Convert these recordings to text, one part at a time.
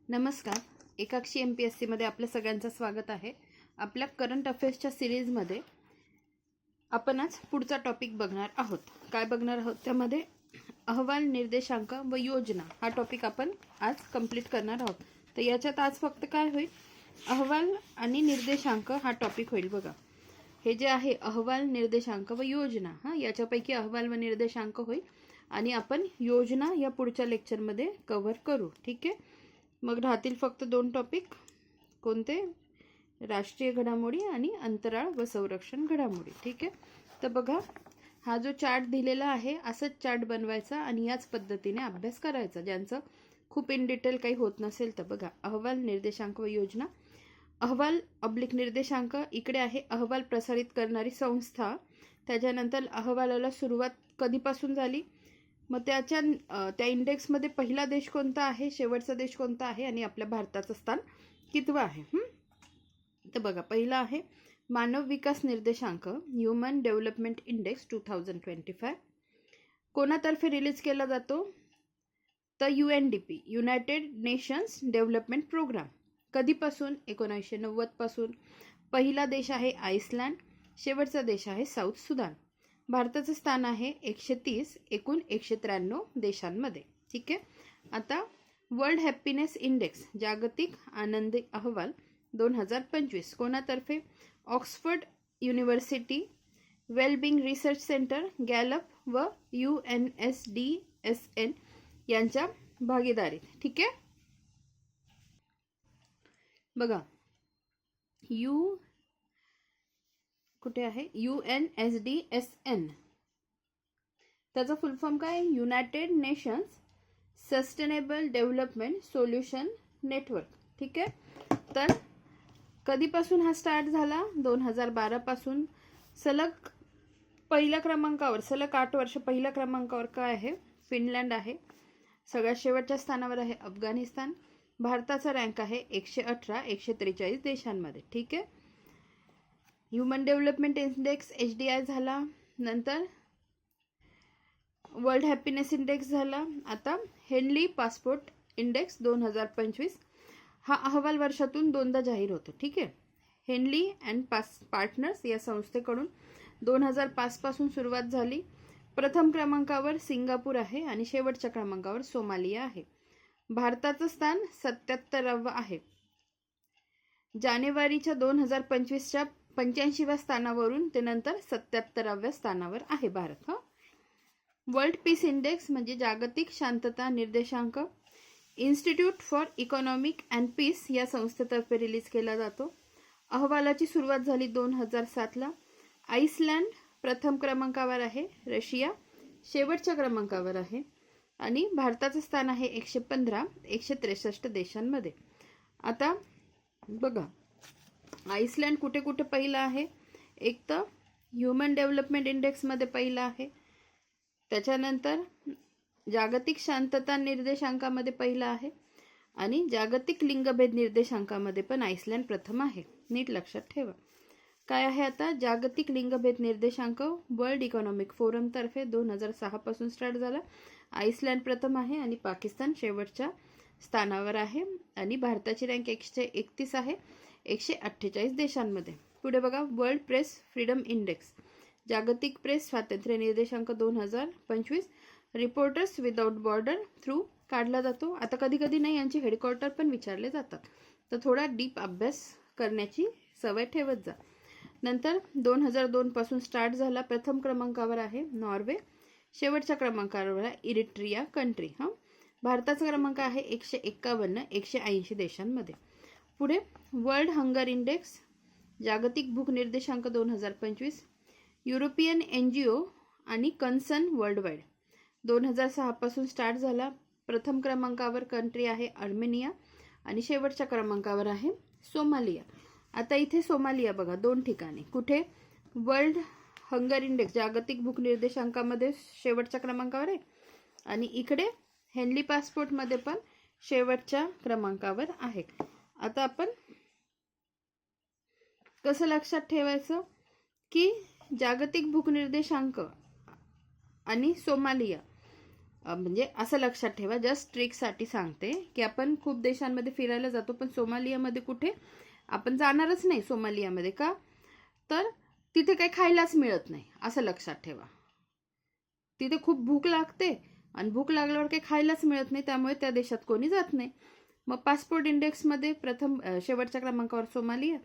नमस्कार. एकाक्षी MPSC मध्ये आपल्या सगळ्यांचं स्वागत आहे. आपल्या करंट अफेअर्सच्या सिरीजमध्ये आपण आज पुढचा टॉपिक बघणार आहोत. काय बघणार आहोत त्यामध्ये अहवाल, निर्देशांक व योजना हा टॉपिक आपण आज कंप्लीट करणार आहोत. तर याच्यात आज फक्त काय होईल, अहवाल आणि निर्देशांक हा टॉपिक होईल. बघा, हे जे आहे अहवाल, निर्देशांक व योजना, याच्यापैकी अहवाल व निर्देशांक होईल आणि आपण योजना या पुढच्या लेक्चरमध्ये कव्हर करू. ठीक आहे. मग राहतील फक्त दोन टॉपिक. कोणते? राष्ट्रीय घडामोडी आणि अंतराळ व संरक्षण घडामोडी. ठीक आहे. तर बघा, हा जो चार्ट दिलेला आहे असंच चार्ट बनवायचा आणि याच पद्धतीने अभ्यास करायचा. ज्यांचं खूप इन डिटेल काही होत नसेल तर बघा, अहवाल, निर्देशांक व योजना. अहवाल / निर्देशांक इकडे आहे अहवाल प्रसारित करणारी संस्था. त्याच्यानंतर अहवालाला सुरुवात कधीपासून झाली, मग त्या इंडेक्समध्ये पहिला देश कोणता आहे, शेवटचा देश कोणता आहे आणि आपल्या भारताचं स्थान कितवं आहे. तर बघा, पहिला आहे मानव विकास निर्देशांक, ह्युमन डेव्हलपमेंट इंडेक्स 2025. कोणातर्फे रिलीज केला जातो? तर UNDP, united nations development programme. कधीपासून? 1990 पासून. पहिला देश आहे आईसलँड, शेवटचा देश आहे साऊथ सुदान. भारताचं स्थान आहे 130 एकूण 193 देशांमध्ये. ठीक आहे. आता वर्ल्ड हॅपीनेस इंडेक्स, जागतिक आनंदी अहवाल 2025 कोणातर्फे? Oxford university, wellbeing research centre, Gallup व UNSDSN यांच्या भागीदारीत. ठीक आहे. बघा, कुठे आहे? UNSDSN. त्याचा फुल फॉर्म काय? United nations sustainable development solution network. ठीक आहे. तर कधीपासून हा स्टार्ट झाला? 2012 पासून. सलग पहिल्या क्रमांकावर, सलग 8 वर्ष पहिल्या क्रमांकावर काय आहे? फिनलँड आहे. सगळ्यात शेवटच्या स्थानावर आहे अफगाणिस्तान. भारताचा रँक आहे 118 143 देशांमध्ये. ठीक आहे. ह्युमन डेव्हलपमेंट इंडेक्स HDI झाला. नंतर वर्ल्ड हॅपीनेस इंडेक्स झाला. आता हेनली पासपोर्ट इंडेक्स 2025. हा अहवाल वर्षातून 2दा जाहीर होतो. ठीक आहे. हेनली अँड पार्टनर्स या संस्थेकडून 2005 पासून सुरुवात झाली. प्रथम क्रमांकावर सिंगापूर आहे आणि शेवटच्या क्रमांकावर सोमालिया आहे. भारताचं स्थान 77वं आहे. जानेवारीच्या 2025च्या 85व्या स्थानावरून ते नंतर 77व्या स्थानावर आहे भारत. वर्ल्ड पीस इंडेक्स म्हणजे जागतिक शांतता निर्देशांक, institute for economic and peace या संस्थेतर्फे रिलीज केला जातो. अहवालाची सुरुवात झाली 2007ला. आईसलँड प्रथम क्रमांकावर आहे. रशिया शेवटच्या क्रमांकावर आहे आणि भारताचं स्थान आहे 115 163 देशांमध्ये. आता बघा, आईसलँड कुठे कुठे पहिला आहे? एक तर ह्युमन डेव्हलपमेंट इंडेक्समध्ये पहिला आहे. त्याच्यानंतर जागतिक शांतता निर्देशांकामध्ये पहिला आहे आणि जागतिक लिंगभेद निर्देशांकामध्ये पण आईसलँड प्रथम आहे. नीट लक्षात ठेवा. काय आहे आता? जागतिक लिंगभेद निर्देशांक वर्ल्ड इकॉनॉमिक फोरम तर्फे 2006 पासून स्टार्ट झाला. आईसलँड प्रथम आहे आणि पाकिस्तान शेवटच्या स्थानावर आहे आणि भारताची रँक 131 आहे 148 देशांमध्ये. पुढे बघा, वर्ल्ड प्रेस फ्रीडम इंडेक्स, जागतिक प्रेस स्वातंत्र्य निर्देशांक 2025. रिपोर्टर्स विदाउट बॉर्डर थ्रू काढला जातो. आता कधी कधी नाही, यांचे हेडक्वार्टर पण विचारले जातात, तर थोडा डीप अभ्यास करण्याची सवय ठेवत जा. नंतर 2002 पासून स्टार्ट झाला. प्रथम क्रमांकावर आहे नॉर्वे, शेवटच्या क्रमांकावर आहे इरिट्रिया कंट्री. भारताचा क्रमांक आहे 151 180 देशांमध्ये. पुढे वर्ल्ड हंगर इंडेक्स, जागतिक भूक निर्देशांक 2025. युरोपियन NGO आणि कन्सर्न वर्ल्ड वाईड 2006 पासून स्टार्ट झाला. प्रथम क्रमांकावर कंट्री आहे अर्मेनिया आणि शेवटच्या क्रमांकावर आहे सोमालिया. आता इथे सोमालिया बघा 2 ठिकाणी. कुठे? वर्ल्ड हंगर इंडेक्स जागतिक भूक निर्देशांकामध्ये शेवटच्या क्रमांकावर आहे आणि इकडे हेनली पासपोर्टमध्ये पण शेवटच्या क्रमांकावर आहे. आता आपण कसं लक्षात ठेवायचं की जागतिक भूक निर्देशांक आणि सोमालिया म्हणजे असं लक्षात ठेवा, जस्ट ट्रिकसाठी सांगते की आपण खूप देशांमध्ये फिरायला जातो, पण सोमालियामध्ये कुठे आपण जाणारच नाही. सोमालियामध्ये का, तर तिथे काही खायलाच मिळत नाही, असं लक्षात ठेवा. तिथे खूप भूक लागते आणि भूक लागल्यावर काही खायलाच मिळत नाही, त्यामुळे त्या देशात कोणी जात नाही. मग पासपोर्ट इंडेक्समध्ये प्रथम शेवटच्या क्रमांकावर सोमालिया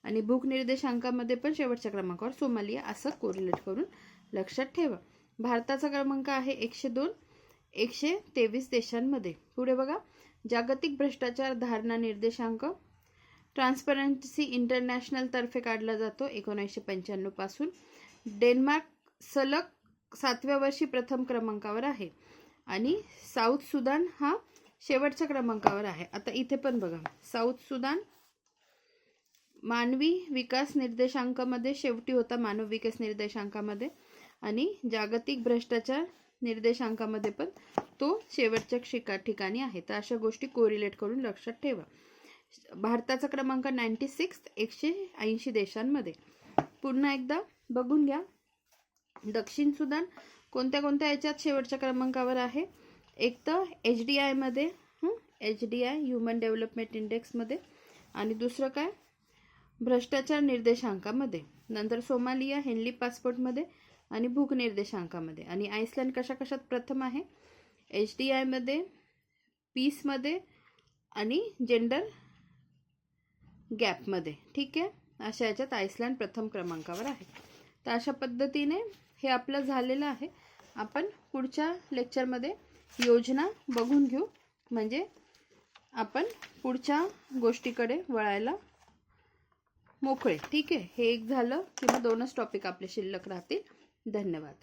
आणि भूक निर्देशांकामध्ये पण शेवटच्या क्रमांकावर सोमालिया, असं कोरिलेट करून लक्षात ठेवा. भारताचा क्रमांक आहे 102 123 देशांमध्ये. पुढे बघा, जागतिक भ्रष्टाचार धारणा निर्देशांक ट्रान्सपरन्सी इंटरनॅशनल तर्फे काढला जातो 1995 पासून. डेन्मार्क सलग 7व्या वर्षी प्रथम क्रमांकावर आहे आणि साऊथ सुदान हा शेवटच्या क्रमांकावर आहे. आता इथे पण बघा, साऊथ सुदान मानवी विकास निर्देशांकामध्ये शेवटी होता, मानव विकास निर्देशांकामध्ये, आणि जागतिक भ्रष्टाचार निर्देशांकामध्ये पण तो शेवटच्या ठिकाणी आहे. तर अशा गोष्टी कोरिलेट करून लक्षात ठेवा. भारताचा क्रमांक 96 180 देशांमध्ये. पुन्हा एकदा बघून घ्या, दक्षिण सुदान कोणत्या कोणत्या याच्यात शेवटच्या क्रमांकावर आहे. एक तर HDI मध्ये, HDI ह्युमन डेव्हलपमेंट इंडेक्समध्ये, आणि दुसरं काय भ्रष्टाचार निर्देशांकामध्ये. नंतर सोमालिया हेनली पासपोर्टमध्ये आणि भूक निर्देशांकामध्ये. आणि आइसलँड कशा कशात प्रथम आहे, HDI मध्ये, पीसमध्ये आणि जेंडर गॅपमध्ये. ठीक आहे, अशा याच्यात आइसलँड प्रथम क्रमांकावर आहे. तर अशा पद्धतीने हे आपलं झालेलं आहे. आपण पुढच्या लेक्चरमध्ये योजना बघून घेऊ, म्हणजे आपण पुढच्या गोष्टीकडे वळायला मोकळे. ठीक आहे, हे एक झालं किंवा 2च टॉपिक आपले शिल्लक राहतील. धन्यवाद.